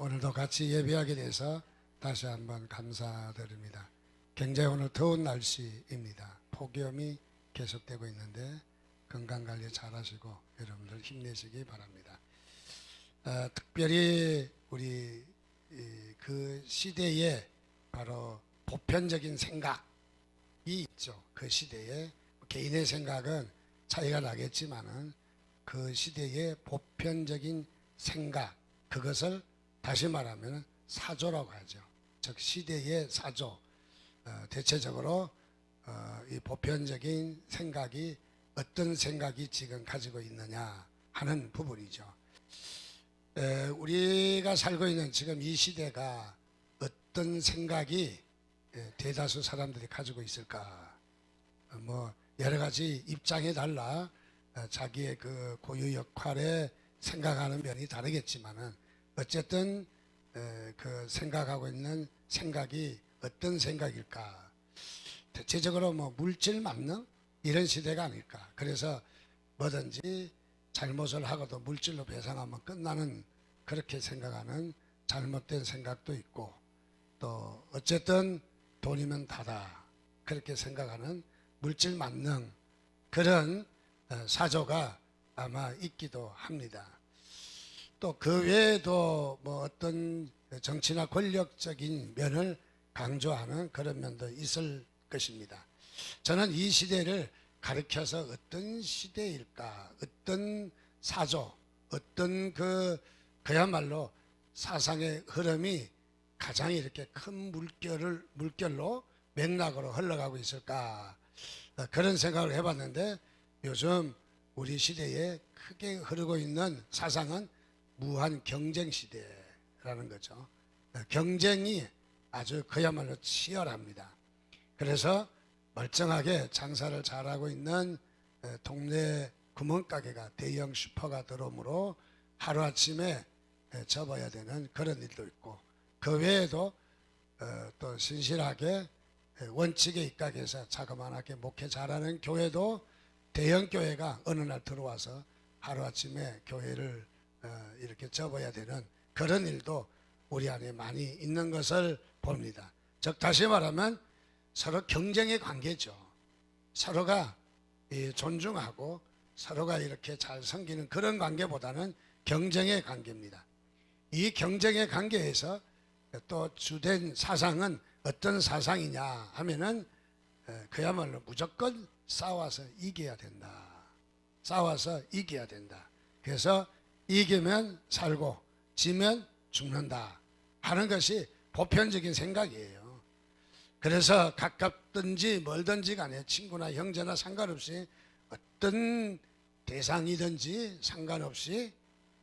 오늘도 같이 예배하게 돼서 다시 한번 감사드립니다. 굉장히 오늘 더운 날씨입니다. 폭염이 계속되고 있는데 건강관리 잘 하시고 여러분들 힘내시기 바랍니다. 특별히 우리 그 시대에 바로 보편적인 생각이 있죠. 그 시대에 개인의 생각은 차이가 나겠지만은 그 시대의 보편적인 생각, 그것을 다시 말하면 사조라고 하죠. 즉 시대의 사조. 대체적으로 이 보편적인 생각이 어떤 생각이 지금 가지고 있느냐 하는 부분이죠. 우리가 살고 있는 지금 이 시대가 어떤 생각이 대다수 사람들이 가지고 있을까? 뭐 여러 가지 입장에 달라 자기의 그 고유 역할에 생각하는 면이 다르겠지만은 어쨌든 그 생각하고 있는 생각이 어떤 생각일까? 대체적으로 뭐 물질 만능 이런 시대가 아닐까? 그래서 뭐든지 잘못을 하고도 물질로 배상하면 끝나는 그렇게 생각하는 잘못된 생각도 있고, 또 어쨌든 돈이면 다다 그렇게 생각하는 물질 만능 그런 사조가 아마 있기도 합니다. 또 그 외에도 뭐 어떤 정치나 권력적인 면을 강조하는 그런 면도 있을 것입니다. 저는 이 시대를 가리켜서 어떤 시대일까, 어떤 사조, 어떤 그야말로 사상의 흐름이 가장 이렇게 큰 물결로 맥락으로 흘러가고 있을까, 그런 생각을 해봤는데 요즘 우리 시대에 크게 흐르고 있는 사상은 무한 경쟁 시대라는 거죠. 경쟁이 아주 그야말로 치열합니다. 그래서 멀쩡하게 장사를 잘하고 있는 동네 구멍가게가 대형 슈퍼가 들어오므로 하루아침에 접어야 되는 그런 일도 있고, 그 외에도 또 신실하게 원칙에 입각해서 자그마하게 목회 잘하는 교회도 대형 교회가 어느 날 들어와서 하루아침에 교회를 이렇게 접어야 되는 그런 일도 우리 안에 많이 있는 것을 봅니다. 즉 다시 말하면 서로 경쟁의 관계죠. 서로가 존중하고 서로가 이렇게 잘 섬기는 그런 관계보다는 경쟁의 관계입니다. 이 경쟁의 관계에서 또 주된 사상은 어떤 사상이냐 하면은 그야말로 무조건 싸워서 이겨야 된다. 싸워서 이겨야 된다. 그래서 이기면 살고 지면 죽는다 하는 것이 보편적인 생각이에요. 그래서 가깝든지 멀든지 간에 친구나 형제나 상관없이 어떤 대상이든지 상관없이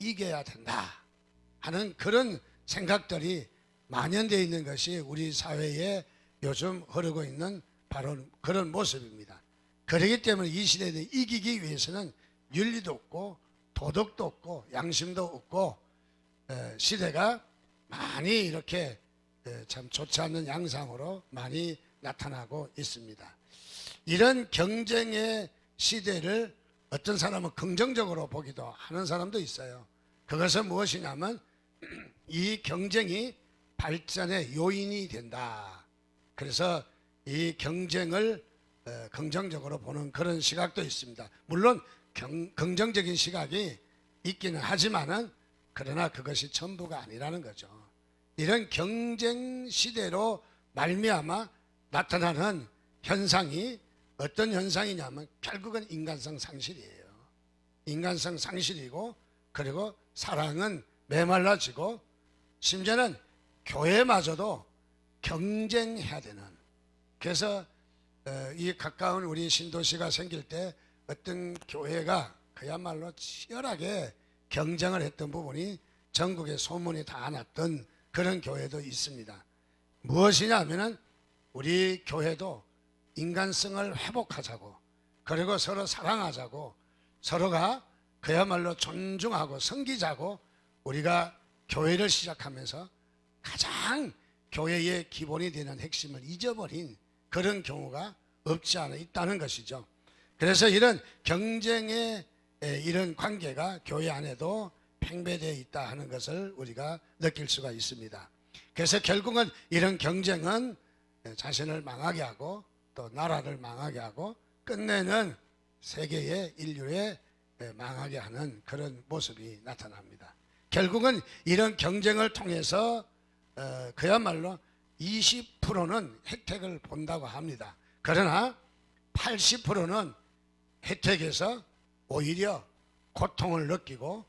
이겨야 된다 하는 그런 생각들이 만연되어 있는 것이 우리 사회에 요즘 흐르고 있는 바로 그런 모습입니다. 그렇기 때문에 이 시대에 이기기 위해서는 윤리도 없고 도덕도 없고 양심도 없고 시대가 많이 이렇게 참 좋지 않는 양상으로 많이 나타나고 있습니다. 이런 경쟁의 시대를 어떤 사람은 긍정적으로 보기도 하는 사람도 있어요. 그것은 무엇이냐면 이 경쟁이 발전의 요인이 된다. 그래서 이 경쟁을 긍정적으로 보는 그런 시각도 있습니다. 물론 긍정적인 시각이 있기는 하지만은 그러나 그것이 전부가 아니라는 거죠. 이런 경쟁 시대로 말미암아 나타나는 현상이 어떤 현상이냐면 결국은 인간성 상실이에요. 인간성 상실이고, 그리고 사랑은 메말라지고, 심지어는 교회마저도 경쟁해야 되는. 그래서 이 가까운 우리 신도시가 생길 때 어떤 교회가 그야말로 치열하게 경쟁을 했던 부분이 전국에 소문이 다 났던 그런 교회도 있습니다. 무엇이냐 하면은 우리 교회도 인간성을 회복하자고, 그리고 서로 사랑하자고, 서로가 그야말로 존중하고 섬기자고 우리가 교회를 시작하면서 가장 교회의 기본이 되는 핵심을 잊어버린 그런 경우가 없지 않아 있다는 것이죠. 그래서 이런 경쟁의 이런 관계가 교회 안에도 팽배되어 있다 하는 것을 우리가 느낄 수가 있습니다. 그래서 결국은 이런 경쟁은 자신을 망하게 하고 또 나라를 망하게 하고 끝내는 세계의 인류에 망하게 하는 그런 모습이 나타납니다. 결국은 이런 경쟁을 통해서 그야말로 20%는 혜택을 본다고 합니다. 그러나 80%는 혜택에서 오히려 고통을 느끼고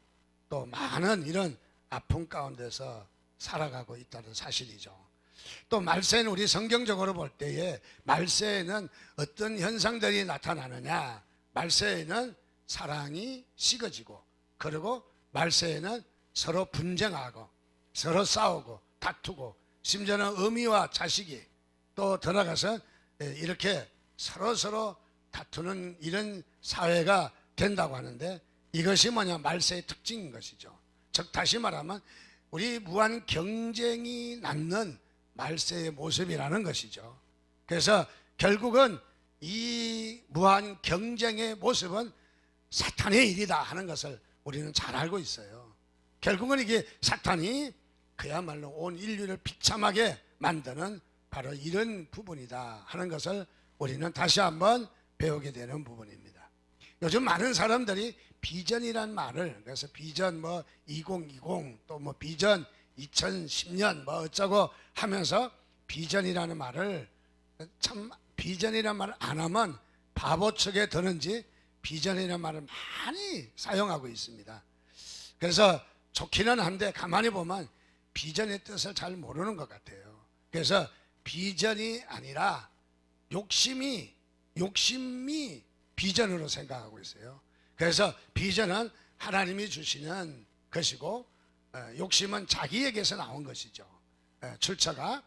또 많은 이런 아픔 가운데서 살아가고 있다는 사실이죠. 또 말세는 우리 성경적으로 볼 때에 말세에는 어떤 현상들이 나타나느냐, 말세에는 사랑이 식어지고, 그리고 말세에는 서로 분쟁하고 서로 싸우고 다투고, 심지어는 어미와 자식이 또 들어가서 이렇게 서로 다투는 이런 사회가 된다고 하는데, 이것이 뭐냐, 말세의 특징인 것이죠. 즉 다시 말하면 우리 무한 경쟁이 낳는 말세의 모습이라는 것이죠. 그래서 결국은 이 무한 경쟁의 모습은 사탄의 일이다 하는 것을 우리는 잘 알고 있어요. 결국은 이게 사탄이 그야말로 온 인류를 비참하게 만드는 바로 이런 부분이다 하는 것을 우리는 다시 한번 배우게 되는 부분입니다. 요즘 많은 사람들이 비전이란 말을, 그래서 비전 2020 또 비전 2010년 어쩌고 하면서 비전이라는 말을, 참 비전이라는 말을 안 하면 바보척에 드는지 비전이라는 말을 많이 사용하고 있습니다. 그래서 좋기는 한데 가만히 보면 비전의 뜻을 잘 모르는 것 같아요. 그래서 비전이 아니라 욕심이 비전으로 생각하고 있어요. 그래서 비전은 하나님이 주시는 것이고, 욕심은 자기에게서 나온 것이죠. 출처가.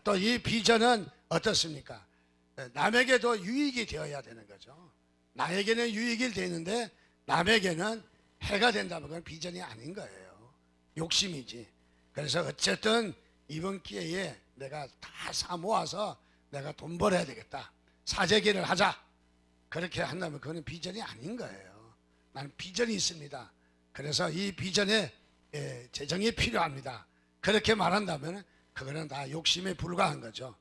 또 이 비전은 어떻습니까? 남에게도 유익이 되어야 되는 거죠. 나에게는 유익이 되는데 남에게는 해가 된다면 그건 비전이 아닌 거예요. 욕심이지. 그래서 어쨌든 이번 기회에 내가 다 사모아서 내가 돈 벌어야 되겠다, 사재기를 하자, 그렇게 한다면 그거는 비전이 아닌 거예요. 나는 비전이 있습니다. 그래서 이 비전에 재정이 필요합니다, 그렇게 말한다면 그거는 다 욕심에 불과한 거죠.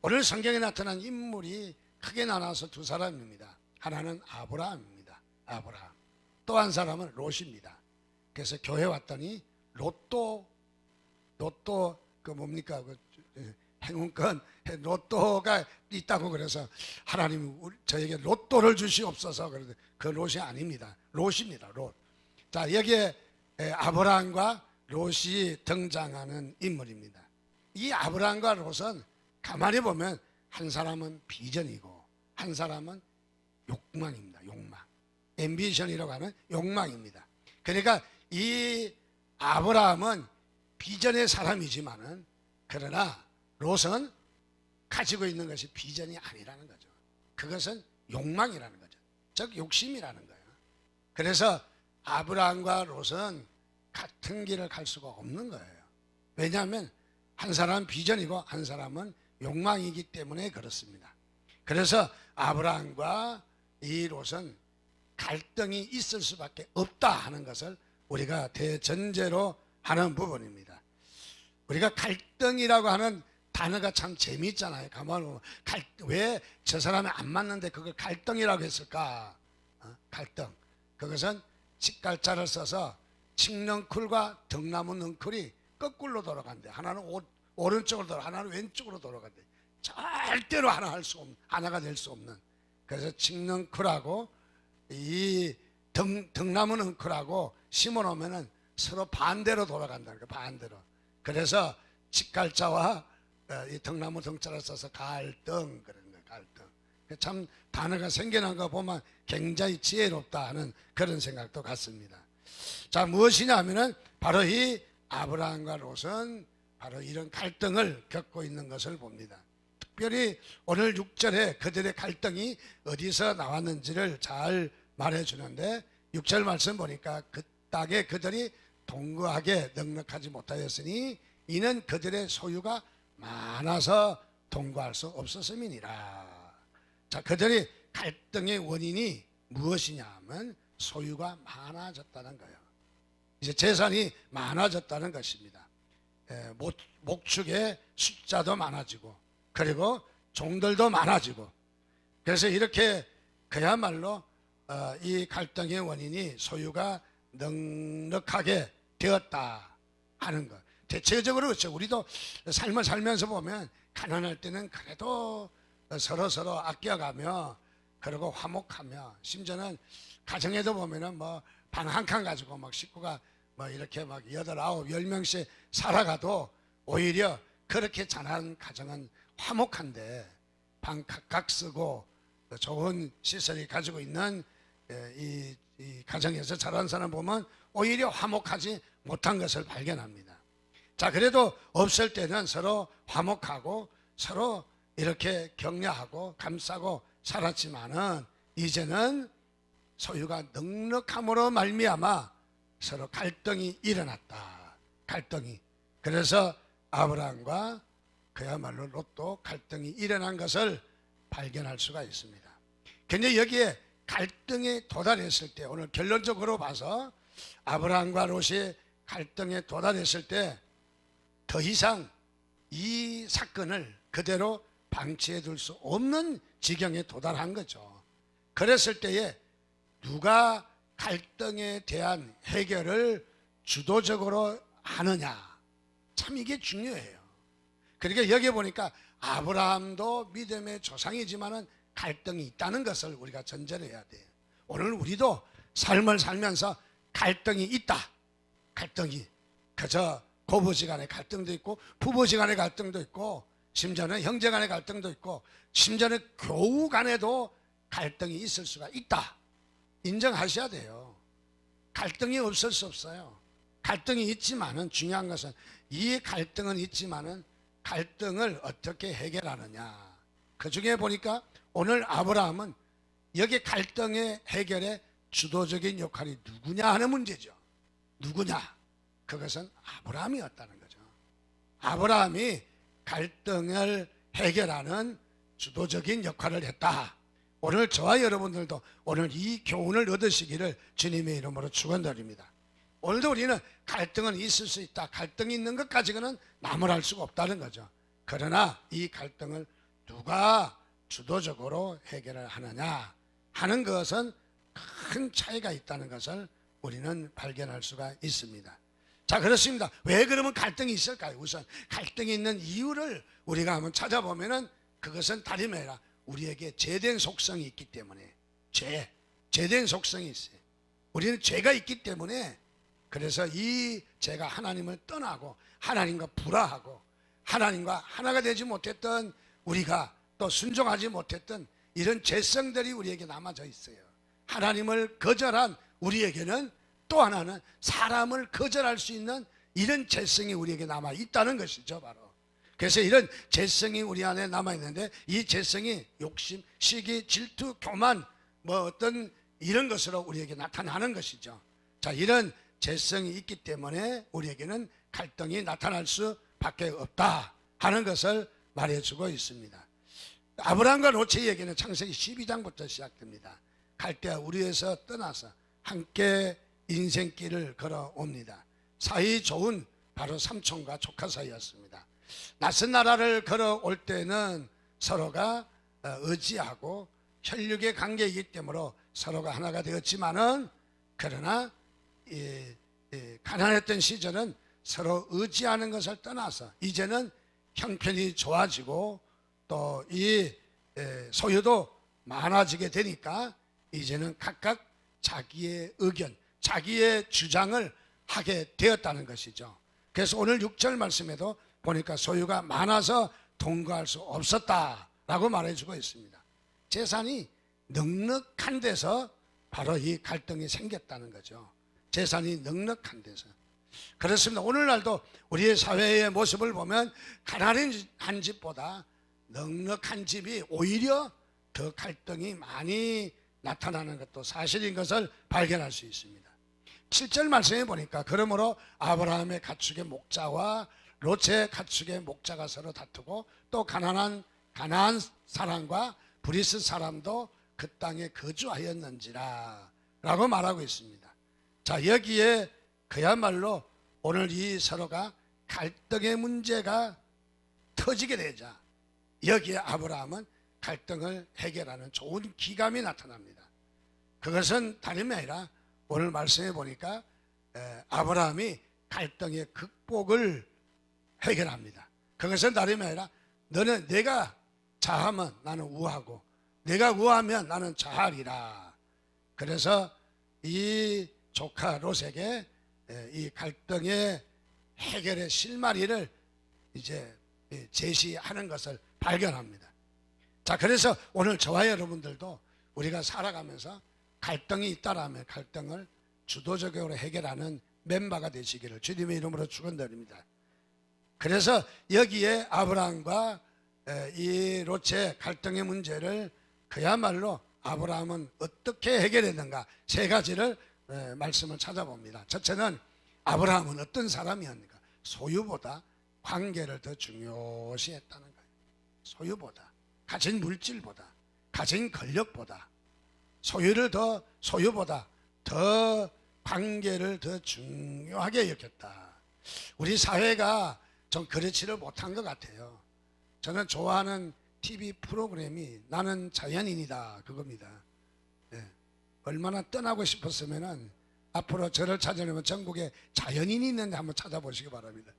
오늘 성경에 나타난 인물이 크게 나눠서 두 사람입니다. 하나는 아브라함입니다. 아브라함. 또 한 사람은 롯입니다. 그래서 교회 왔더니 로또 그 뭡니까, 행운권 로또가 있다고 그래서 하나님 저에게 로또를 주시옵소서. 그런데 그 롯이 아닙니다. 롯입니다. 롯. 자, 여기에 아브라함과 롯이 등장하는 인물입니다. 이 아브라함과 롯은 가만히 보면 한 사람은 비전이고 한 사람은 욕망입니다. 욕망. 앰비션이라고 하는 욕망입니다. 그러니까 이 아브라함은 비전의 사람이지만은, 그러나 롯은 가지고 있는 것이 비전이 아니라는 거죠. 그것은 욕망이라는 거죠. 즉 욕심이라는 거예요. 그래서 아브라함과 롯은 같은 길을 갈 수가 없는 거예요. 왜냐하면 한 사람은 비전이고 한 사람은 욕망이기 때문에 그렇습니다. 그래서 아브라함과 이 롯은 갈등이 있을 수밖에 없다 하는 것을 우리가 대전제로 하는 부분입니다. 우리가 갈등이라고 하는 단어가 참 재미있잖아요. 가만히 보면 왜 저 사람이 안 맞는데 그걸 갈등이라고 했을까? 갈등. 그것은 직갈자를 써서 칡넝쿨과 등나무 넝쿨이 거꾸로 돌아간대. 하나는 오른쪽으로 돌아, 하나는 왼쪽으로 돌아간대. 절대로 하나가 될 수 없는. 그래서 칡넝쿨하고 이 등나무 넝쿨하고 심어놓으면은 서로 반대로 돌아간다는 거예요. 반대로. 그래서 직갈자와 이 등나무 등자를 써서 갈등 그런 거예요. 갈등. 참 단어가 생겨난 거 보면 굉장히 지혜롭다 하는 그런 생각도 같습니다. 자, 무엇이냐 하면은 바로 이 아브라함과 롯은 바로 이런 갈등을 겪고 있는 것을 봅니다. 특별히 오늘 6절에 그들의 갈등이 어디서 나왔는지를 잘 말해주는데, 6절 말씀 보니까 그 땅에 그들이 동거하게 넉넉하지 못하였으니 이는 그들의 소유가 많아서 동거할 수 없었음이니라. 자, 그들이 갈등의 원인이 무엇이냐 하면 소유가 많아졌다는 거예요. 이제 재산이 많아졌다는 것입니다. 목축의 숫자도 많아지고 그리고 종들도 많아지고, 그래서 이렇게 그야말로 이 갈등의 원인이 소유가 넉넉하게 되었다 하는 것. 대체적으로 그렇죠. 우리도 삶을 살면서 보면 가난할 때는 그래도 서로 아껴가며 그리고 화목하며, 심지어는 가정에도 보면은 뭐 방 한 칸 가지고 막 식구가 뭐 이렇게 막 8, 9, 10명씩 살아가도 오히려 그렇게 자란 가정은 화목한데, 방 각각 쓰고 좋은 시설이 가지고 있는 이 가정에서 자란 사람 보면 오히려 화목하지 못한 것을 발견합니다. 자, 그래도 없을 때는 서로 화목하고 서로 이렇게 격려하고 감싸고 살았지만은 이제는 소유가 넉넉함으로 말미암아 서로 갈등이 일어났다. 갈등이. 그래서 아브라함과 그야말로 롯도 갈등이 일어난 것을 발견할 수가 있습니다. 근데 여기에 갈등에 도달했을 때, 오늘 결론적으로 봐서 아브라함과 롯이 갈등에 도달했을 때 더 이상 이 사건을 그대로 방치해 둘 수 없는 지경에 도달한 거죠. 그랬을 때에 누가 갈등에 대한 해결을 주도적으로 하느냐, 참 이게 중요해요. 그러니까 여기 보니까 아브라함도 믿음의 조상이지만은 갈등이 있다는 것을 우리가 전제를 해야 돼요. 오늘 우리도 삶을 살면서 갈등이 있다. 갈등이 그저 고부지간의 갈등도 있고 부부지간의 갈등도 있고 심지어는 형제간의 갈등도 있고 심지어는 교우 간에도 갈등이 있을 수가 있다. 인정하셔야 돼요. 갈등이 없을 수 없어요. 갈등이 있지만은 중요한 것은 이 갈등은 있지만은 갈등을 어떻게 해결하느냐. 그 중에 보니까 오늘 아브라함은 여기 갈등의 해결에 주도적인 역할이 누구냐 하는 문제죠. 누구냐? 그것은 아브라함이었다는 거죠. 아브라함이 갈등을 해결하는 주도적인 역할을 했다. 오늘 저와 여러분들도 오늘 이 교훈을 얻으시기를 주님의 이름으로 축원드립니다. 오늘도 우리는 갈등은 있을 수 있다. 갈등이 있는 것까지는 나무랄 수가 없다는 거죠. 그러나 이 갈등을 누가 주도적으로 해결을 하느냐 하는 것은 큰 차이가 있다는 것을 우리는 발견할 수가 있습니다. 자, 그렇습니다. 왜 그러면 갈등이 있을까요? 우선 갈등이 있는 이유를 우리가 한번 찾아보면은 그것은 다름이 아니라 우리에게 죄된 속성이 있기 때문에, 죄된 속성이 있어요. 우리는 죄가 있기 때문에, 그래서 이 죄가 하나님을 떠나고 하나님과 불화하고 하나님과 하나가 되지 못했던, 우리가 또 순종하지 못했던 이런 죄성들이 우리에게 남아져 있어요. 하나님을 거절한 우리에게는 또 하나는 사람을 거절할 수 있는 이런 죄성이 우리에게 남아 있다는 것이죠, 바로. 그래서 이런 죄성이 우리 안에 남아 있는데, 이 죄성이 욕심, 시기, 질투, 교만, 뭐 어떤 이런 것으로 우리에게 나타나는 것이죠. 자, 이런 죄성이 있기 때문에 우리에게는 갈등이 나타날 수밖에 없다 하는 것을 말해주고 있습니다. 아브라함과 롯의 얘기는 창세기 12장부터 시작됩니다. 갈대아 우르에서 떠나서 함께 인생길을 걸어옵니다. 사이 좋은 바로 삼촌과 조카 사이였습니다. 낯선 나라를 걸어올 때는 서로가 의지하고 혈육의 관계이기 때문에 서로가 하나가 되었지만은, 그러나 가난했던 시절은 서로 의지하는 것을 떠나서 이제는 형편이 좋아지고 또 이 소유도 많아지게 되니까 이제는 각각 자기의 의견, 자기의 주장을 하게 되었다는 것이죠. 그래서 오늘 6절 말씀에도 보니까 소유가 많아서 동거할 수 없었다라고 말해주고 있습니다. 재산이 넉넉한 데서 바로 이 갈등이 생겼다는 거죠. 재산이 넉넉한 데서. 그렇습니다. 오늘날도 우리의 사회의 모습을 보면 가난한 집보다 넉넉한 집이 오히려 더 갈등이 많이 나타나는 것도 사실인 것을 발견할 수 있습니다. 7절 말씀에 보니까 그러므로 아브라함의 가축의 목자와 롯의 가축의 목자가 서로 다투고 또 가나안 사람과 브리스 사람도 그 땅에 거주하였는지라 라고 말하고 있습니다. 자, 여기에 그야말로 오늘 이 서로가 갈등의 문제가 터지게 되자 여기에 아브라함은 갈등을 해결하는 좋은 기감이 나타납니다. 그것은 다름이 아니라 오늘 말씀해 보니까 아브라함이 갈등의 극복을 해결합니다. 그것은 다름이 아니라 너는 내가 자하면 나는 우하고 내가 우하면 나는 자하리라. 그래서 이 조카 롯에게 이 갈등의 해결의 실마리를 이제 제시하는 것을 발견합니다. 자, 그래서 오늘 저와 여러분들도 우리가 살아가면서 갈등이 있다라면 갈등을 주도적으로 해결하는 멤버가 되시기를 주님의 이름으로 축원드립니다. 그래서 여기에 아브라함과 이 롯의 갈등의 문제를 그야말로 아브라함은 어떻게 해결했는가 세 가지를 말씀을 찾아봅니다. 첫째는 아브라함은 어떤 사람이었는가? 소유보다 관계를 더 중요시했다는 거예요. 소유보다, 가진 물질보다, 가진 권력보다, 소유보다 더 관계를 더 중요하게 여겼다. 우리 사회가 좀 그렇지를 못한 것 같아요. 저는 좋아하는 TV 프로그램이 나는 자연인이다 그겁니다. 얼마나 떠나고 싶었으면은 앞으로 저를 찾으려면 전국에 자연인이 있는데 한번 찾아보시기 바랍니다.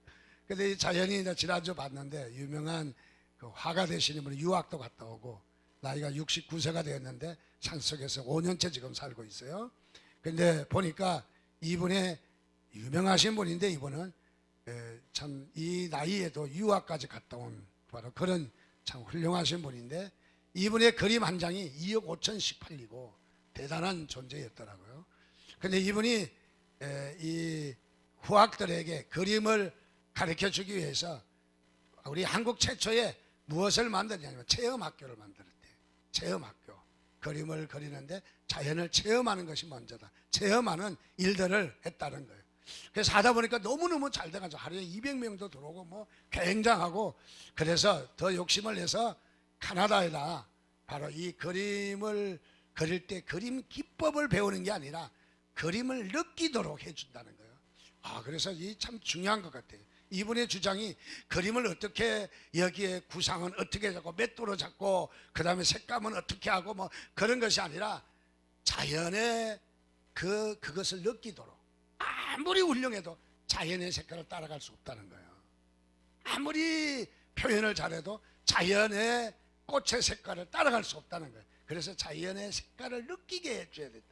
근데 이 자연인이 지난주 봤는데 유명한 그 화가 되시는 분이 유학도 갔다 오고 나이가 69세가 되었는데 산속에서 5년째 지금 살고 있어요. 근데 보니까 이분의 유명하신 분인데 이분은 참 이 나이에도 유학까지 갔다 온 바로 그런 참 훌륭하신 분인데 이분의 그림 한 장이 2억 5천씩 팔리고 대단한 존재였더라고요. 근데 이분이 이 후학들에게 그림을 가르쳐 주기 위해서 우리 한국 최초의 무엇을 만들냐면 체험학교를 만들었대요. 체험학교. 그림을 그리는데 자연을 체험하는 것이 먼저다. 체험하는 일들을 했다는 거예요. 그래서 하다 보니까 너무너무 잘 돼가지고 하루에 200명도 들어오고 뭐 굉장하고 그래서 더 욕심을 내서 캐나다에다 바로 이 그림을 그릴 때 그림 기법을 배우는 게 아니라 그림을 느끼도록 해준다는 거예요. 그래서 이 참 중요한 것 같아요. 이분의 주장이 그림을 어떻게 여기에 구상은 어떻게 잡고 몇 도로 잡고 그 다음에 색감은 어떻게 하고 뭐 그런 것이 아니라 자연의 그것을 느끼도록 아무리 훌륭해도 자연의 색깔을 따라갈 수 없다는 거예요. 아무리 표현을 잘해도 자연의 꽃의 색깔을 따라갈 수 없다는 거예요. 그래서 자연의 색깔을 느끼게 해줘야 된다.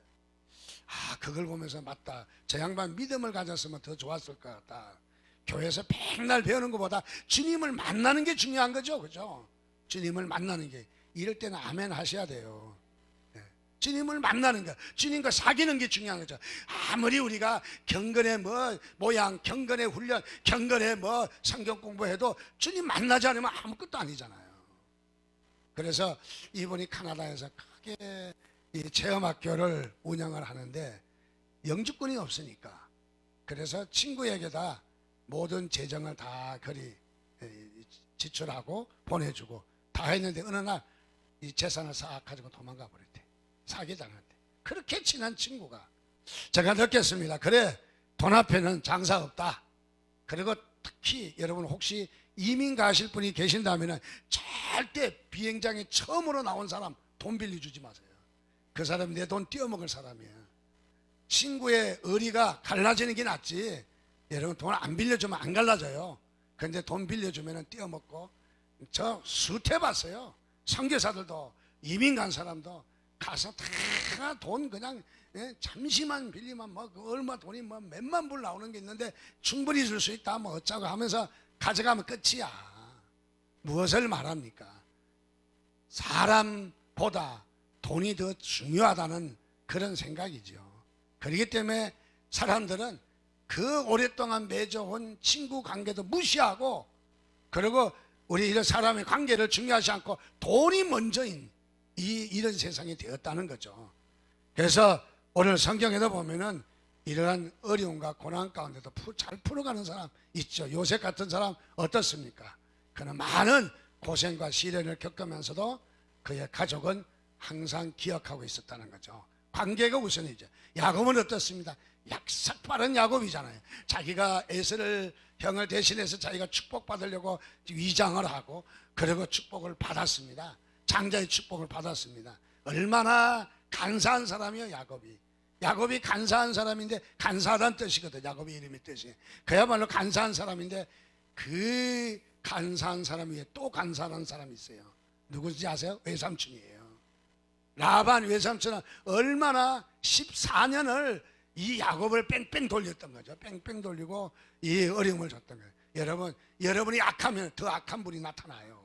그걸 보면서 맞다. 저 양반 믿음을 가졌으면 더 좋았을 것 같다. 교회에서 백날 배우는 것보다 주님을 만나는 게 중요한 거죠. 그죠? 주님을 만나는 게. 이럴 때는 아멘 하셔야 돼요. 주님을 만나는 거, 주님과 사귀는 게 중요한 거죠. 아무리 우리가 경건의 모양, 경건의 훈련, 경건의 성경 공부해도 주님 만나지 않으면 아무것도 아니잖아요. 그래서 이분이 캐나다에서 크게 이 체험학교를 운영을 하는데 영주권이 없으니까 그래서 친구에게다 모든 재정을 다 지출하고 보내주고 다 했는데 어느 날 이 재산을 싹 가지고 도망가 버렸대. 사기당한대. 그렇게 친한 친구가 제가 느꼈습니다. 그래 돈 앞에는 장사 없다. 그리고 특히 여러분 혹시 이민 가실 분이 계신다면 절대 비행장에 처음으로 나온 사람 돈 빌려주지 마세요. 그 사람이 내 돈 떼어먹을 사람이에요. 친구의 의리가 갈라지는 게 낫지. 여러분 돈 안 빌려주면 안 갈라져요. 그런데 돈 빌려주면 떼어먹고 저 수태봤어요. 선교사들도 이민 간 사람도 가서 다 돈 그냥 잠시만 빌리면 얼마 돈이 몇만 불 나오는 게 있는데 충분히 줄 수 있다 어쩌고 하면서 가져가면 끝이야. 무엇을 말합니까? 사람보다 돈이 더 중요하다는 그런 생각이죠. 그렇기 때문에 사람들은 그 오랫동안 맺어온 친구 관계도 무시하고 그리고 우리 이런 사람의 관계를 중요하지 않고 돈이 먼저인 이런 세상이 되었다는 거죠. 그래서 오늘 성경에도 보면은 이러한 어려움과 고난 가운데도 잘 풀어가는 사람 있죠. 요셉 같은 사람 어떻습니까? 그는 많은 고생과 시련을 겪으면서도 그의 가족은 항상 기억하고 있었다는 거죠. 관계가 우선이죠. 야곱은 어떻습니까? 약삭빠른 야곱이잖아요. 자기가 에서를 형을 대신해서 자기가 축복받으려고 위장을 하고 그리고 축복을 받았습니다. 장자의 축복을 받았습니다. 얼마나 간사한 사람이요, 야곱이. 야곱이 간사한 사람인데, 간사하다는 뜻이거든, 야곱의 이름의 뜻이. 그야말로 간사한 사람인데, 그 간사한 사람 위에 또 간사한 사람이 있어요. 누구지 아세요? 외삼촌이에요. 라반 외삼촌은 얼마나 14년을 이 야곱을 뺑뺑 돌렸던 거죠. 뺑뺑 돌리고 이 어려움을 줬던 거예요. 여러분이 악하면 더 악한 분이 나타나요.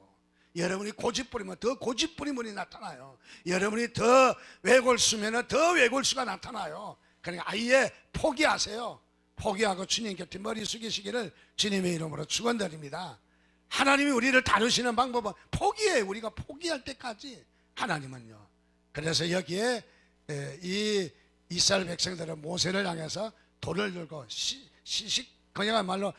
여러분이 고집부리면 더 고집부린 분이 나타나요. 여러분이 더 외골수면 더 외골수가 나타나요. 그러니까 아예 포기하세요. 포기하고 주님 곁에 머리 숙이시기를 주님의 이름으로 축원드립니다. 하나님이 우리를 다루시는 방법은 포기해요. 우리가 포기할 때까지 하나님은요. 그래서 여기에 이 이스라엘 백성들은 모세를 향해서 돌을 들고 시식 그야말로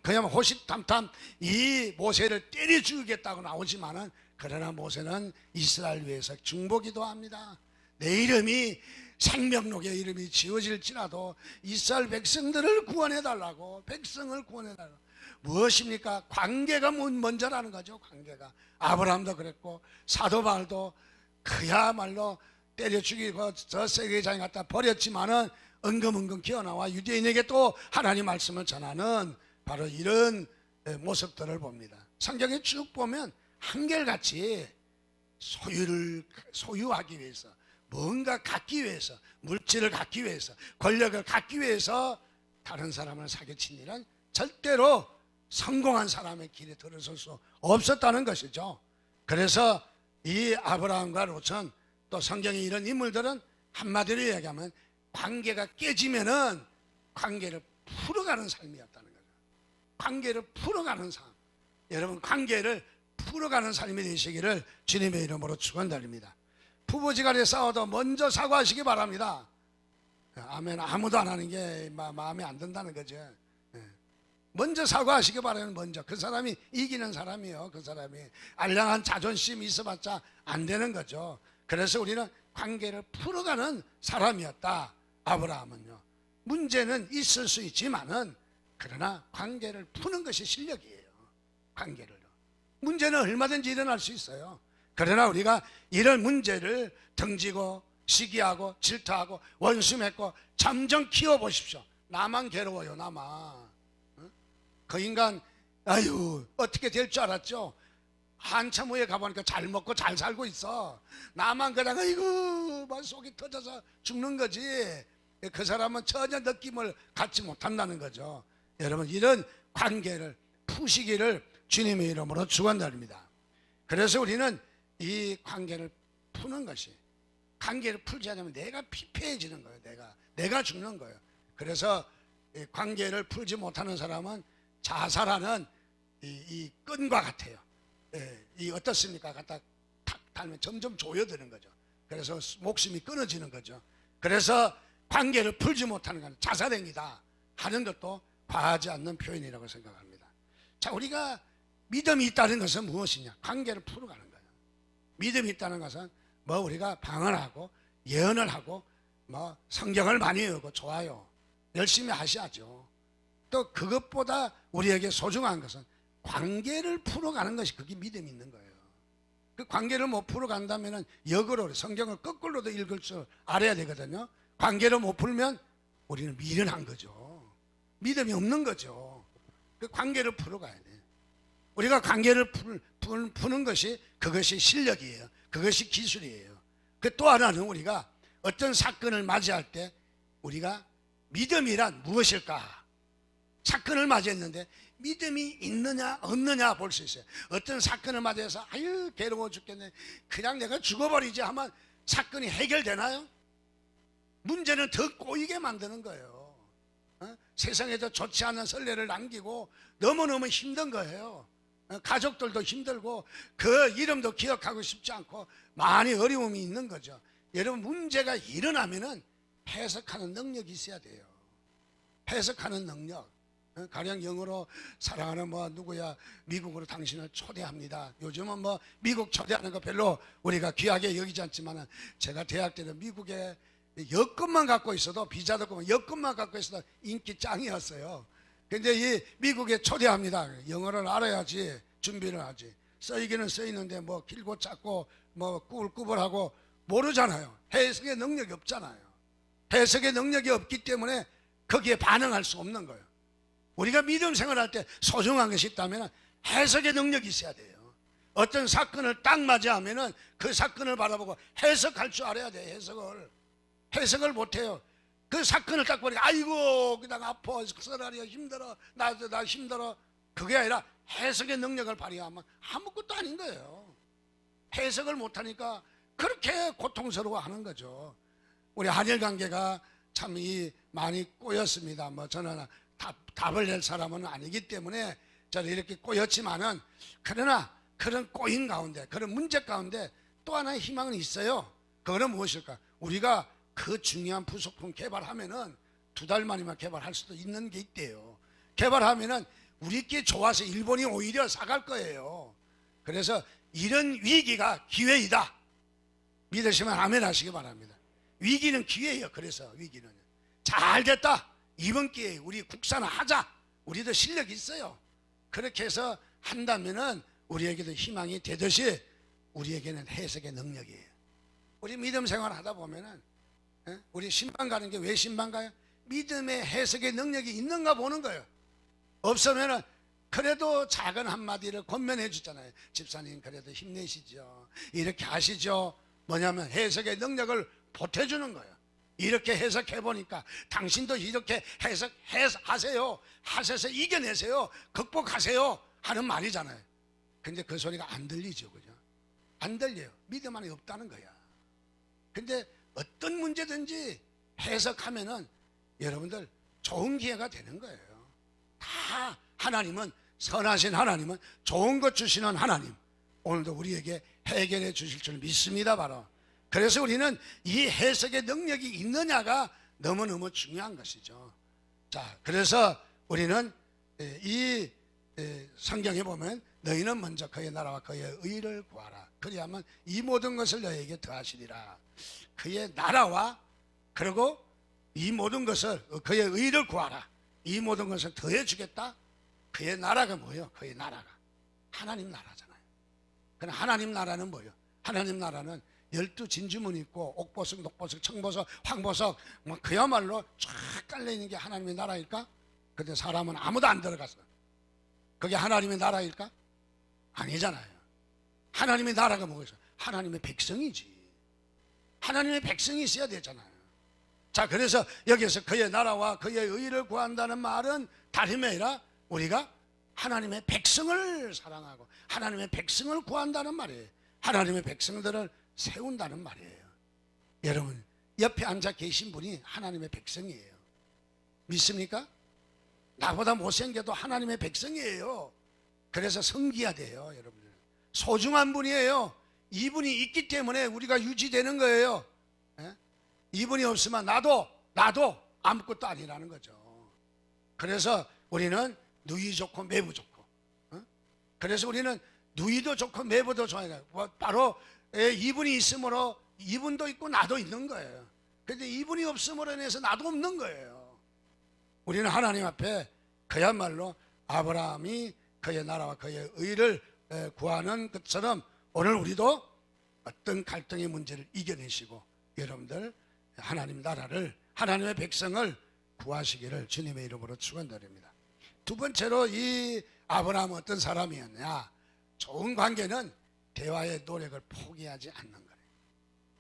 그야말로 호식탐탐 이 모세를 때려 죽이겠다고 나오지만은, 그러나 모세는 이스라엘 위해서 중보기도 합니다. 내 이름이 생명록에 이름이 지어질지라도 이스라엘 백성들을 구원해달라고, 백성을 구원해달라고. 무엇입니까? 관계가 먼저라는 거죠. 관계가. 아브라함도 그랬고 사도 바울도 그야말로 때려 죽이고 저 세계장에 갖다 버렸지만은 은근은근 기어나와 유대인에게 또 하나님 말씀을 전하는 바로 이런 모습들을 봅니다. 성경에 쭉 보면 한결같이 소유하기 위해서, 뭔가 갖기 위해서, 물질을 갖기 위해서, 권력을 갖기 위해서 다른 사람을 사기친 일은 절대로 성공한 사람의 길에 들어설 수 없었다는 것이죠. 그래서 이 아브라함과 롯은, 또 성경의 이런 인물들은 한마디로 얘기하면 관계가 깨지면은 관계를 풀어가는 삶이었다는 거죠. 관계를 풀어가는 삶. 여러분, 관계를 풀어가는 삶이 되시기를 주님의 이름으로 축원드립니다. 부부지간에 싸워도 먼저 사과하시기 바랍니다. 아멘. 아무도 안 하는 게 마음에 안 든다는 거죠. 먼저 사과하시기 바라면, 먼저 그 사람이 이기는 사람이요. 그 사람이 알량한 자존심이 있어봤자 안 되는 거죠. 그래서 우리는 관계를 풀어가는 사람이었다. 아브라함은요. 문제는 있을 수 있지만은, 그러나 관계를 푸는 것이 실력이에요. 관계를요. 문제는 얼마든지 일어날 수 있어요. 그러나 우리가 이런 문제를 등지고 시기하고 질투하고 원수맺고 점점 키워보십시오. 나만 괴로워요. 나만. 그 인간 아유 어떻게 될 줄 알았죠? 한참 후에 가보니까 잘 먹고 잘 살고 있어. 나만 그냥 아이고 막 속이 터져서 죽는 거지. 그 사람은 전혀 느낌을 갖지 못한다는 거죠. 여러분, 이런 관계를 푸시기를 주님의 이름으로 축원드립니다. 그래서 우리는 이 관계를 푸는 것이, 관계를 풀지 않으면 내가 피폐해지는 거예요. 내가 죽는 거예요. 그래서 이 관계를 풀지 못하는 사람은 자살하는 이 끈과 같아요. 이 어떻습니까? 갖다 탁 달면 점점 조여드는 거죠. 그래서 목숨이 끊어지는 거죠. 그래서 관계를 풀지 못하는 건 자살행위다 하는 것도 과하지 않는 표현이라고 생각합니다. 자, 우리가 믿음이 있다는 것은 무엇이냐? 관계를 풀어가는 거예요. 믿음이 있다는 것은 뭐 우리가 방언하고 예언을 하고 뭐 성경을 많이 외우고 좋아요. 열심히 하셔야죠. 또 그것보다 우리에게 소중한 것은 관계를 풀어가는 것이, 그게 믿음이 있는 거예요. 그 관계를 못 풀어간다면 역으로 성경을 거꾸로도 읽을 줄 알아야 되거든요. 관계를 못 풀면 우리는 미련한 거죠. 믿음이 없는 거죠. 그 관계를 풀어가야 돼. 우리가 관계를 푸는 것이, 그것이 실력이에요. 그것이 기술이에요. 그 또 하나는 우리가 어떤 사건을 맞이할 때 우리가 믿음이란 무엇일까? 사건을 맞이했는데 믿음이 있느냐 없느냐 볼 수 있어요. 어떤 사건을 맞이해서 아유 괴로워 죽겠네, 그냥 내가 죽어버리지 하면 사건이 해결되나요? 문제는 더 꼬이게 만드는 거예요. 세상에도 좋지 않은 선례를 남기고 너무너무 힘든 거예요. 가족들도 힘들고 그 이름도 기억하고 싶지 않고 많이 어려움이 있는 거죠. 여러분, 문제가 일어나면은 해석하는 능력이 있어야 돼요. 해석하는 능력. 가령 영어로 사랑하는 뭐 누구야 미국으로 당신을 초대합니다. 요즘은 뭐 미국 초대하는 거 별로 우리가 귀하게 여기지 않지만은, 제가 대학 때는 미국에 여권만 갖고 있어도 비자도 없고 여권만 갖고 있어도 인기 짱이었어요. 근데 이 미국에 초대합니다. 영어를 알아야지 준비를 하지. 써있기는 써있는데 뭐 길고 작고 뭐 꾸불꾸불하고 모르잖아요. 해석의 능력이 없잖아요. 해석의 능력이 없기 때문에 거기에 반응할 수 없는 거예요. 우리가 믿음 생활할 때 소중한 것이 있다면 해석의 능력이 있어야 돼요. 어떤 사건을 딱 맞이하면은 그 사건을 바라보고 해석할 줄 알아야 돼. 해석을 못해요. 그 사건을 딱 보니까 아이고 그냥 아파 쓰라리야 힘들어 나 힘들어. 그게 아니라 해석의 능력을 발휘하면 아무것도 아닌 거예요. 해석을 못하니까 그렇게 고통스러워하는 거죠. 우리 한일 관계가 참 많이 꼬였습니다. 뭐 저는 답을 낼 사람은 아니기 때문에 저는 이렇게 꼬였지만은, 그러나 그런 꼬인 가운데, 그런 문제 가운데 또 하나의 희망은 있어요. 그거는 무엇일까? 우리가 그 중요한 부속품 개발하면은 2달 만이면 개발할 수도 있는 게 있대요. 개발하면은 우리께 좋아서 일본이 오히려 사갈 거예요. 그래서 이런 위기가 기회이다. 믿으시면 아멘 하시기 바랍니다. 위기는 기회예요. 그래서 위기는 잘 됐다. 이번 기회에 우리 국산화하자. 우리도 실력이 있어요. 그렇게 해서 한다면은 우리에게도 희망이 되듯이 우리에게는 해석의 능력이에요. 우리 믿음 생활 하다 보면은 우리 신방 가는 게 왜 신방 가요? 믿음의 해석의 능력이 있는가 보는 거예요. 없으면은 그래도 작은 한마디를 권면해 주잖아요. 집사님 그래도 힘내시죠. 이렇게 하시죠. 뭐냐면 해석의 능력을 보태주는 거예요. 이렇게 해석해 보니까 당신도 이렇게 하세요. 하셔서 이겨내세요. 극복하세요. 하는 말이잖아요. 근데 그 소리가 안 들리죠. 그죠? 안 들려요. 믿음 안에 없다는 거야. 근데 어떤 문제든지 해석하면은 여러분들 좋은 기회가 되는 거예요. 다 하나님은, 선하신 하나님은 좋은 것 주시는 하나님, 오늘도 우리에게 해결해 주실 줄 믿습니다. 바로 그래서 우리는 이 해석의 능력이 있느냐가 너무너무 중요한 것이죠. 자, 그래서 우리는 이 성경에 보면 너희는 먼저 그의 나라와 그의 의를 구하라. 그리하면 이 모든 것을 너희에게 더하시리라. 그의 나라와, 그리고 이 모든 것을, 그의 의를 구하라. 이 모든 것을 더해 주겠다. 그의 나라가 뭐예요? 그의 나라가 하나님 나라잖아요. 그럼 하나님 나라는 뭐예요? 하나님 나라는 12진주문 있고 옥보석, 녹보석, 청보석, 황보석, 뭐 그야말로 쫙 깔려있는 게 하나님의 나라일까? 근데 사람은 아무도 안 들어갔어. 그게 하나님의 나라일까? 아니잖아요. 하나님의 나라가 뭐겠어요? 하나님의 백성이지. 하나님의 백성이 있어야 되잖아요. 자, 그래서 여기서 그의 나라와 그의 의를 구한다는 말은 다름이 아니라 우리가 하나님의 백성을 사랑하고 하나님의 백성을 구한다는 말이에요. 하나님의 백성들을 세운다는 말이에요. 여러분, 옆에 앉아 계신 분이 하나님의 백성이에요. 믿습니까? 나보다 못생겨도 하나님의 백성이에요. 그래서 섬기야 돼요. 여러분들 소중한 분이에요. 이분이 있기 때문에 우리가 유지되는 거예요. 이분이 없으면 나도 아무것도 아니라는 거죠. 그래서 우리는 누이 좋고 매부 좋고, 그래서 우리는 누이도 좋고 매부도 좋아요. 바로 이분이 있으므로 이분도 있고 나도 있는 거예요. 그런데 이분이 없음으로 인해서 나도 없는 거예요. 우리는 하나님 앞에 그야말로 아브라함이 그의 나라와 그의 의를 구하는 것처럼 오늘 우리도 어떤 갈등의 문제를 이겨내시고 여러분들 하나님 나라를, 하나님의 백성을 구하시기를 주님의 이름으로 축원드립니다. 두 번째로 이 아브라함은 어떤 사람이었냐? 좋은 관계는 대화의 노력을 포기하지 않는 거예요.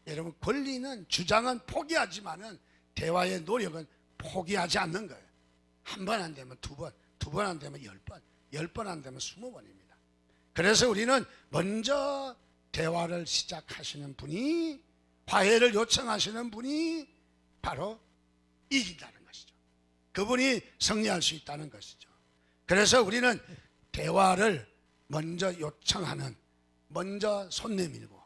여러분, 권리는, 주장은 포기하지만은 대화의 노력은 포기하지 않는 거예요. 한 번 안 되면 두 번, 두 번 안 되면 10번, 10번 안 되면 20번입니다. 그래서 우리는 먼저 대화를 시작하시는 분이, 화해를 요청하시는 분이 바로 이긴다는 것이죠. 그분이 승리할 수 있다는 것이죠. 그래서 우리는 대화를 먼저 요청하는, 먼저 손 내밀고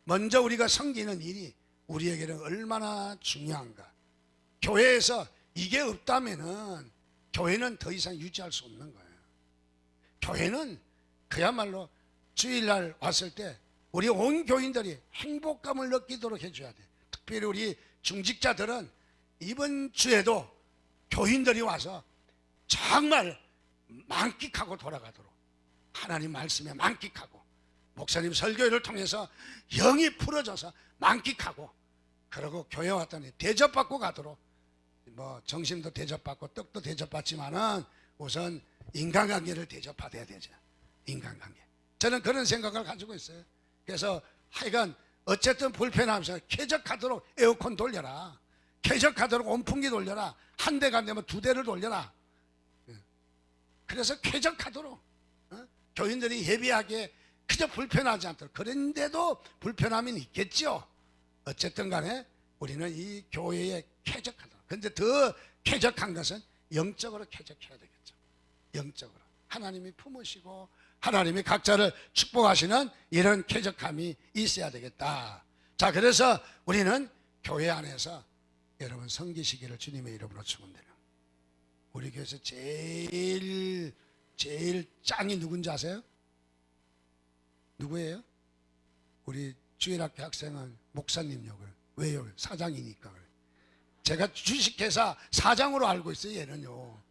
먼저 우리가 섬기는 일이 우리에게는 얼마나 중요한가. 교회에서 이게 없다면은 교회는 더 이상 유지할 수 없는 거예요. 교회는 그야말로 주일날 왔을 때 우리 온 교인들이 행복감을 느끼도록 해줘야 돼. 특별히 우리 중직자들은 이번 주에도 교인들이 와서 정말 만끽하고 돌아가도록 하나님 말씀에 만끽하고 목사님 설교를 통해서 영이 풀어져서 만끽하고 그러고 교회 왔더니 대접받고 가도록 뭐 정신도 대접받고 떡도 대접받지만은 우선 인간관계를 대접받아야 되죠. 인간관계. 저는 그런 생각을 가지고 있어요. 그래서 하여간 어쨌든 불편하면서 쾌적하도록 에어컨 돌려라. 쾌적하도록 온풍기 돌려라. 한 대가 안 되면 두 대를 돌려라. 그래서 쾌적하도록 교인들이 예비하게 그저 불편하지 않도록. 그런데도 불편함이 있겠죠. 어쨌든 간에 우리는 이 교회에 쾌적하도록. 그런데 더 쾌적한 것은 영적으로 쾌적해야 되겠죠. 영적으로 하나님이 품으시고 하나님이 각자를 축복하시는 이런 쾌적함이 있어야 되겠다. 자, 그래서 우리는 교회 안에서 여러분 섬기시기를 주님의 이름으로 축원드려요. 우리 교회에서 제일 짱이 누군지 아세요? 누구예요? 우리 주일학교 학생은 목사님요. 왜요? 사장이니까. 제가 주식회사 사장으로 알고 있어요. 얘는요.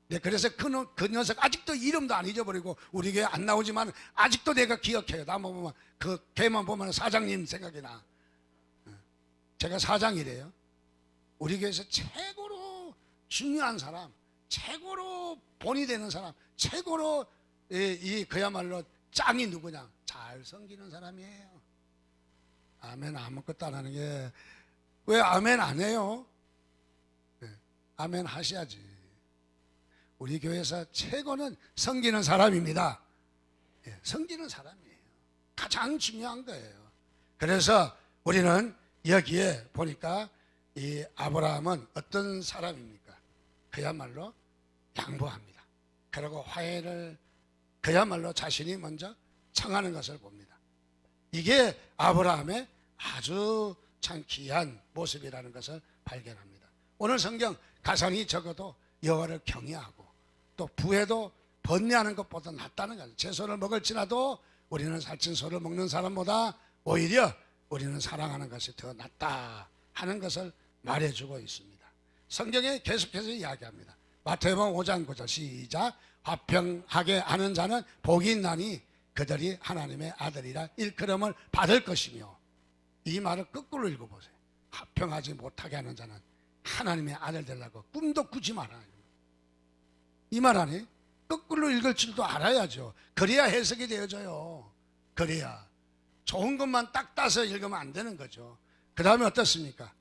네, 그래서 그 녀석 아직도 이름도 안 잊어버리고 우리 교회 안 나오지만 아직도 내가 기억해요. 나만 보면 그 걔만 보면 사장님 생각이 나. 제가 사장이래요. 우리 교회에서 최고로 중요한 사람, 최고로 본이 되는 사람, 최고로 그야말로 짱이 누구냐? 잘 섬기는 사람이에요. 아멘 아무것도 안 하는 게 왜 아멘 안 해요? 네, 아멘 하셔야지. 우리 교회에서 최고는 섬기는 사람입니다. 예, 섬기는 사람이에요. 가장 중요한 거예요. 그래서 우리는 여기에 보니까 이 아브라함은 어떤 사람입니까? 그야말로 양보합니다. 그리고 화해를 그야말로 자신이 먼저 청하는 것을 봅니다. 이게 아브라함의 아주 참 귀한 모습이라는 것을 발견합니다. 오늘 성경 가산이 적어도 여호와를 경외하고 또 부에도 번뇌하는 것보다 낫다는 거죠. 채소를 먹을지라도 우리는 살찐 소를 먹는 사람보다 오히려 우리는 사랑하는 것이 더 낫다 하는 것을 말해주고 있습니다. 성경에 계속해서 이야기합니다. 마태복음 5장 9절 시작. 화평하게 하는 자는 복이 있나니 그들이 하나님의 아들이라 일컬음을 받을 것이며. 이 말을 거꾸로 읽어보세요. 화평하지 못하게 하는 자는 하나님의 아들 되려고 꿈도 꾸지 마라. 이 말 아니? 거꾸로 읽을 줄도 알아야죠. 그래야 해석이 되어져요. 그래야. 좋은 것만 딱 따서 읽으면 안 되는 거죠. 그 다음에 어떻습니까?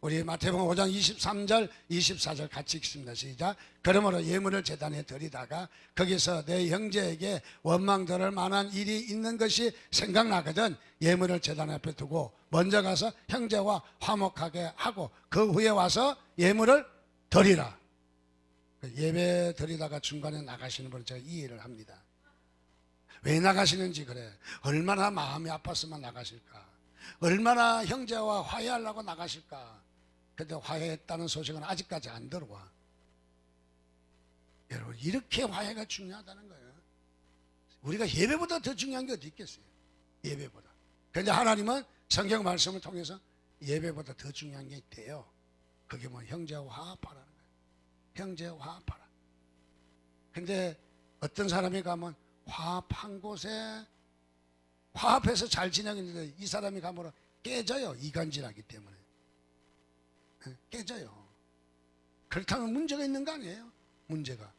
우리 마태복음 5장 23절 24절 같이 읽습니다. 시작. 그러므로 예물을 제단에 드리다가 거기서 내 형제에게 원망 들을 만한 일이 있는 것이 생각나거든 예물을 제단 앞에 두고 먼저 가서 형제와 화목하게 하고 그 후에 와서 예물을 드리라. 예배 드리다가 중간에 나가시는 분은 제가 이해를 합니다. 왜 나가시는지 그래. 얼마나 마음이 아팠으면 나가실까. 얼마나 형제와 화해하려고 나가실까. 근데 화해했다는 소식은 아직까지 안 들어와. 여러분 이렇게 화해가 중요하다는 거예요. 우리가 예배보다 더 중요한 게 어디 있겠어요. 예배보다. 그런데 하나님은 성경 말씀을 통해서 예배보다 더 중요한 게 있대요. 그게 뭐 형제와 화합하라는 거예요. 형제와 화합하라. 근데 어떤 사람이 가면 화합한 곳에 화합해서 잘 지내겠는데 이 사람이 가면 깨져요. 이간질하기 때문에. 깨져요. 그렇다면 문제가 있는 거 아니에요? 문제가.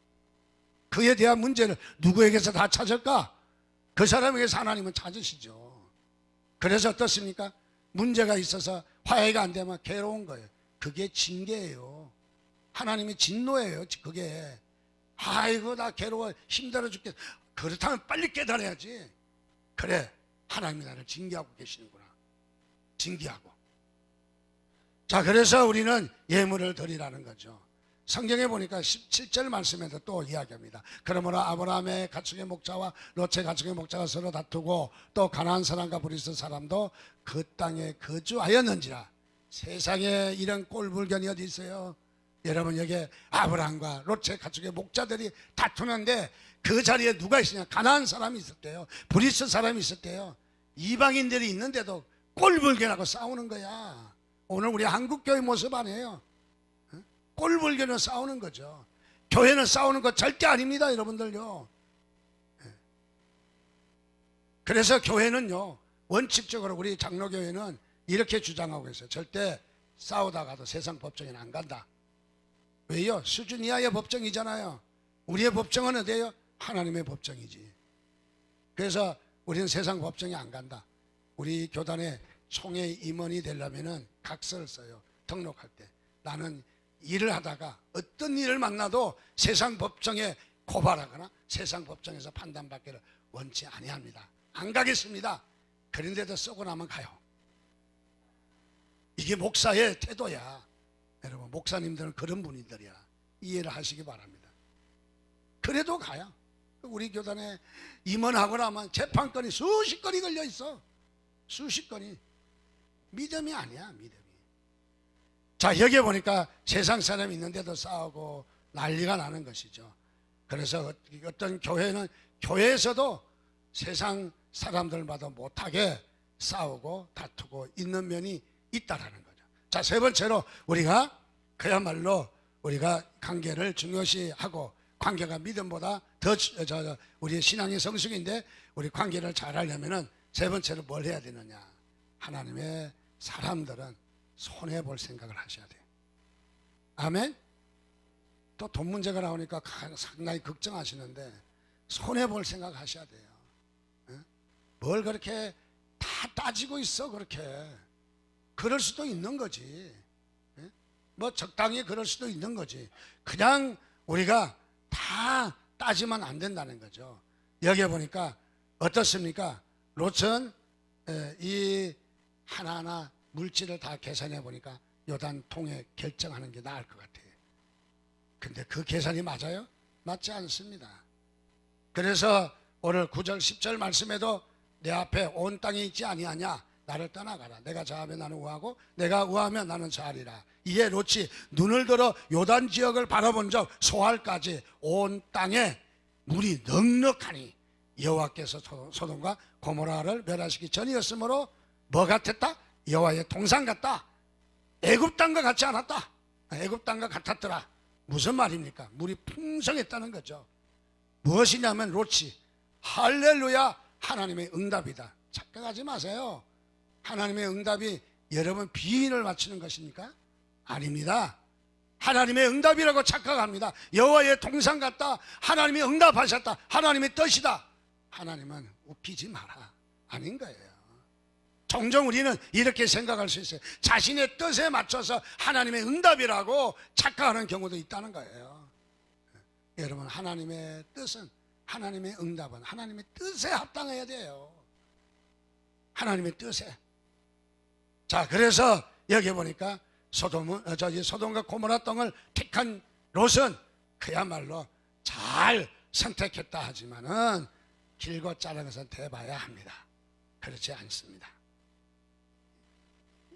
그에 대한 문제를 누구에게서 다 찾을까? 그 사람에게서 하나님은 찾으시죠. 그래서 어떻습니까? 문제가 있어서 화해가 안 되면 괴로운 거예요. 그게 징계예요. 하나님이 진노예요. 그게. 아이고 나 괴로워 힘들어 죽겠어. 그렇다면 빨리 깨달아야지. 그래 하나님이 나를 징계하고 계시는구나. 징계하고. 자, 그래서 우리는 예물을 드리라는 거죠. 성경에 보니까 17절 말씀에도 또 이야기합니다. 그러므로 아브라함의 가축의 목자와 롯의 가축의 목자가 서로 다투고 또 가나안 사람과 브리스 사람도 그 땅에 거주하였는지라. 세상에 이런 꼴불견이 어디 있어요? 여러분 여기에 아브라함과 롯의 가축의 목자들이 다투는데 그 자리에 누가 있으냐? 가나안 사람이 있었대요. 브리스 사람이 있었대요. 이방인들이 있는데도 꼴불견하고 싸우는 거야. 오늘 우리 한국교회 모습 아니에요. 꼴불견을 싸우는 거죠. 교회는 싸우는 거 절대 아닙니다, 여러분들요. 그래서 교회는요, 원칙적으로 우리 장로교회는 이렇게 주장하고 있어요. 절대 싸우다가도 세상 법정에는 안 간다. 왜요? 수준 이하의 법정이잖아요. 우리의 법정은 어디예요? 하나님의 법정이지. 그래서 우리는 세상 법정에 안 간다. 우리 교단의 총회 임원이 되려면은 각서를 써요. 등록할 때. 나는 일을 하다가 어떤 일을 만나도 세상 법정에 고발하거나 세상 법정에서 판단받기를 원치 아니합니다. 안 가겠습니다. 그런데도 쓰고 나면 가요. 이게 목사의 태도야. 여러분, 목사님들은 그런 분들이야. 이해를 하시기 바랍니다. 그래도 가요. 우리 교단에 임원하고 나면 재판건이 수십 건이 걸려 있어. 수십 건이. 믿음이 아니야, 믿음이. 자, 여기 보니까 세상 사람이 있는데도 싸우고 난리가 나는 것이죠. 그래서 어떤 교회는 교회에서도 세상 사람들마다 못하게 싸우고 다투고 있는 면이 있다라는 거죠. 자, 세 번째로 우리가 그야말로 우리가 관계를 중요시하고, 관계가 믿음보다 더 우리의 신앙의 성숙인데, 우리 관계를 잘 하려면은 세 번째로 뭘 해야 되느냐? 하나님의 사람들은 손해볼 생각을 하셔야 돼요. 아멘? 또 돈 문제가 나오니까 상당히 걱정하시는데 손해볼 생각 하셔야 돼요. 뭘 그렇게 다 따지고 있어, 그렇게. 그럴 수도 있는 거지. 뭐 적당히 그럴 수도 있는 거지. 그냥 우리가 다 따지면 안 된다는 거죠. 여기 보니까 어떻습니까? 롯은 이 하나하나 물질을 다 계산해 보니까 요단 통에 결정하는 게 나을 것 같아요. 근데 그 계산이 맞아요? 맞지 않습니다. 그래서 오늘 9절 10절 말씀에도 내 앞에 온 땅이 있지 아니하냐? 나를 떠나가라. 내가 좌하면 나는 우하고 내가 우하면 나는 좌하리라. 이에 롯이 눈을 들어 요단 지역을 바라본 적 소알까지 온 땅에 물이 넉넉하니 여호와께서 소돔과 고모라를 멸하시기 전이었으므로 뭐 같았다? 여호와의 동산 같다. 애굽 땅과 같지 않았다. 애굽 땅과 같았더라. 무슨 말입니까? 물이 풍성했다는 거죠. 무엇이냐면 롯이 할렐루야, 하나님의 응답이다. 착각하지 마세요. 하나님의 응답이 여러분 비인을 맞추는 것입니까? 아닙니다. 하나님의 응답이라고 착각합니다. 여호와의 동산 같다. 하나님이 응답하셨다. 하나님의 뜻이다. 하나님은 웃기지 마라. 아닌 거예요. 종종 우리는 이렇게 생각할 수 있어요. 자신의 뜻에 맞춰서 하나님의 응답이라고 착각하는 경우도 있다는 거예요. 여러분, 하나님의 뜻은, 하나님의 응답은 하나님의 뜻에 합당해야 돼요. 하나님의 뜻에. 자, 그래서 여기 보니까 소돔과 고모라 땅을 택한 롯은 그야말로 잘 선택했다 하지만은 길고 짧은 것은 대봐야 합니다. 그렇지 않습니다.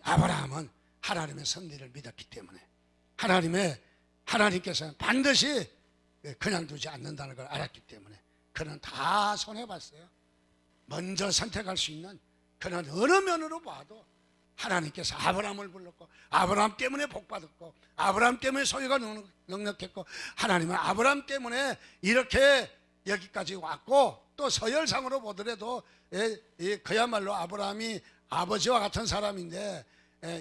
아브라함은 하나님의 섭리를 믿었기 때문에 하나님께서는 반드시 그냥 두지 않는다는 걸 알았기 때문에 그는 다 손해봤어요. 먼저 선택할 수 있는, 그는 어느 면으로 봐도 하나님께서 아브라함을 불렀고 아브라함 때문에 복받았고 아브라함 때문에 소유가 넉넉했고 하나님은 아브라함 때문에 이렇게 여기까지 왔고, 또 서열상으로 보더라도 그야말로 아브라함이 아버지와 같은 사람인데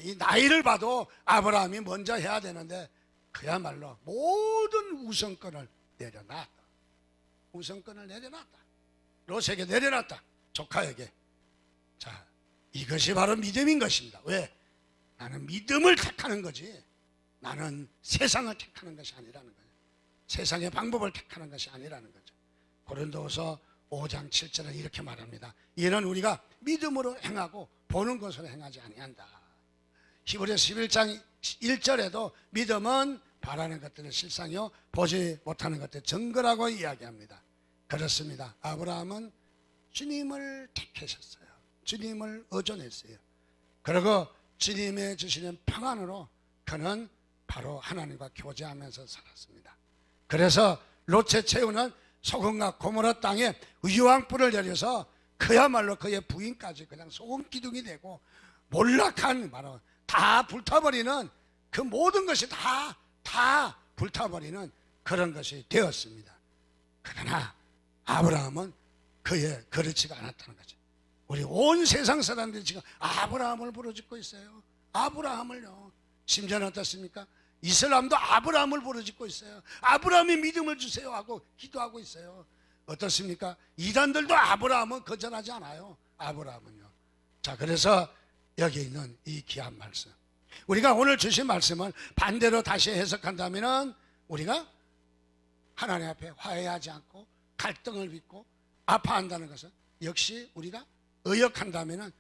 이 나이를 봐도 아브라함이 먼저 해야 되는데 그야말로 모든 우선권을 내려놨다. 우선권을 내려놨다. 롯에게 내려놨다. 조카에게. 자, 이것이 바로 믿음인 것입니다. 왜? 나는 믿음을 택하는 거지, 나는 세상을 택하는 것이 아니라는 거예요. 세상의 방법을 택하는 것이 아니라는 거죠. 고린도후서 5장 7절은 이렇게 말합니다. 이는 우리가 믿음으로 행하고 보는 것으로 행하지 아니한다. 히브리서 11장 1절에도 믿음은 바라는 것들은 실상이요 보지 못하는 것들 증거라고 이야기합니다. 그렇습니다. 아브라함은 주님을 택하셨어요. 주님을 의존했어요. 그리고 주님의 주시는 평안으로 그는 바로 하나님과 교제하면서 살았습니다. 그래서 롯의 최후는 소금과 고모라 땅에 유황불을 내려서 그야말로 그의 부인까지 그냥 소금 기둥이 되고 몰락한 바로 다 불타버리는 그 모든 것이 다 불타버리는 그런 것이 되었습니다. 그러나 아브라함은 그에 그렇지가 않았다는 거죠. 우리 온 세상 사람들이 지금 아브라함을 부르짖고 있어요. 아브라함을요. 심지어는 어떻습니까? 이슬람도 아브라함을 부르짖고 있어요. 아브라함이 믿음을 주세요 하고 기도하고 있어요. 어떻습니까? 이단들도 아브라함은 거절하지 않아요. 아브라함은요. 자, 그래서 여기 있는 이 귀한 말씀, 우리가 오늘 주신 말씀을 반대로 다시 해석한다면 우리가 하나님 앞에 화해하지 않고 갈등을 빚고 아파한다는 것은 역시 우리가 의역한다면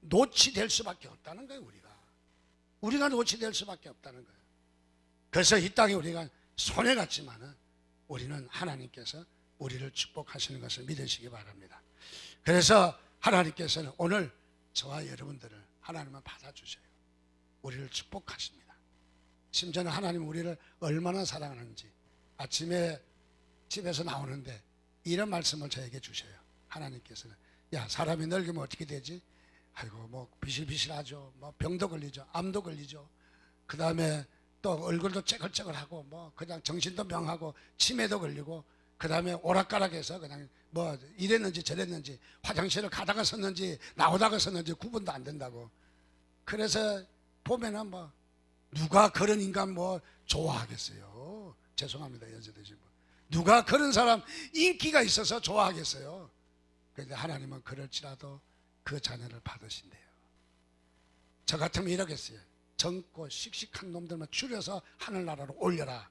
노치될 수밖에 없다는 거예요. 우리가 노치될 수밖에 없다는 거예요. 그래서 이 땅에 우리가 손해 같지만은 우리는 하나님께서 우리를 축복하시는 것을 믿으시기 바랍니다. 그래서 하나님께서는 오늘 저와 여러분들을 하나님은 받아주셔요. 우리를 축복하십니다. 심지어는 하나님 우리를 얼마나 사랑하는지 아침에 집에서 나오는데 이런 말씀을 저에게 주셔요. 하나님께서는 야, 사람이 늙으면 어떻게 되지? 아이고 뭐 비실비실하죠. 뭐 병도 걸리죠. 암도 걸리죠. 그 다음에 또 얼굴도 째글째글하고 뭐 그냥 정신도 명하고 치매도 걸리고 그 다음에 오락가락해서 그냥 뭐 이랬는지 저랬는지 화장실을 가다가 섰는지 나오다가 섰는지 구분도 안 된다고. 그래서 보면은 뭐 누가 그런 인간 뭐 좋아하겠어요. 죄송합니다. 여자되신 분. 누가 그런 사람 인기가 있어서 좋아하겠어요. 그런데 하나님은 그럴지라도 그 자녀를 받으신대요. 저 같으면 이러겠어요. 젊고 씩씩한 놈들만 줄여서 하늘나라로 올려라.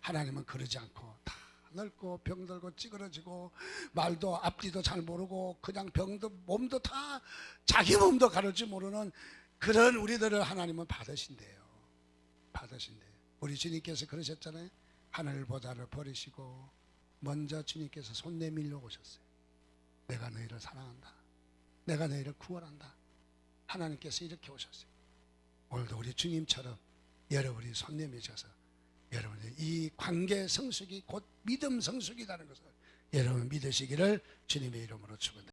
하나님은 그러지 않고 다 늙고 병들고 찌그러지고 말도 앞뒤도 잘 모르고 그냥 병도 몸도 다 자기 몸도 가를 줄 모르는 그런 우리들을 하나님은 받으신대요. 받으신대요. 우리 주님께서 그러셨잖아요. 하늘보다를 버리시고 먼저 주님께서 손 내밀려 오셨어요. 내가 너희를 사랑한다. 내가 너희를 구원한다. 하나님께서 이렇게 오셨어요. 오늘도 우리 주님처럼 여러분이 손 내미셔서 여러분이 이 관계 성숙이 곧 믿음 성숙이라는 것을 여러분 믿으시기를 주님의 이름으로 축원합니다.